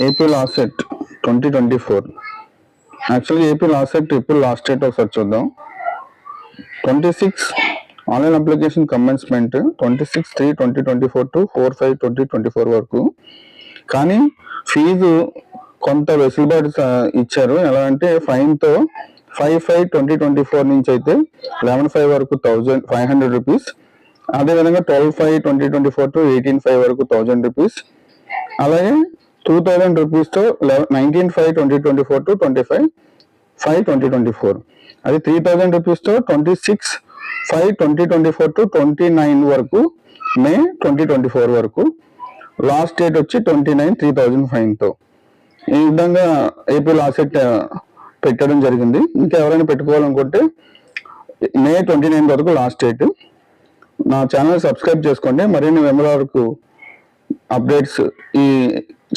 AP LAWCET 2024. యాక్చువల్గా AP LAWCET ఇప్పుడు last date ఒకసారి చూద్దాం. 26 ఆన్లైన్ అప్లికేషన్ కమెన్స్మెంట్ 26/3/2024 టు 4/5/2024 వరకు. కానీ ఫీజు కొంత వెసులుబాటు ఇచ్చారు. ఎలా అంటే ఫైన్తో 5/5/2024 నుంచి అయితే 11/5 వరకు 1,500 రూపీస్. అదేవిధంగా 12/5/2024 టు 18/5 వరకు 1,000 రూపీస్. అలాగే 2,000 రూపీస్తో 19/5/2024 టు 25/5/2024. అది 3,000 రూపీస్తో 26/5/2024 టు 29 వరకు, మే 2024 వరకు. లాస్ట్ డేట్ వచ్చి 29 3,000 ఫైన్తో. ఈ విధంగా ఏపీ లాసెట్ పెట్టడం జరిగింది. ఇంకా ఎవరైనా పెట్టుకోవాలనుకుంటే మే 29 వరకు లాస్ట్ డేట్. నా ఛానల్ సబ్స్క్రైబ్ చేసుకోండి. మరిన్ని వెంబడి వరకు అప్డేట్స్ ఈ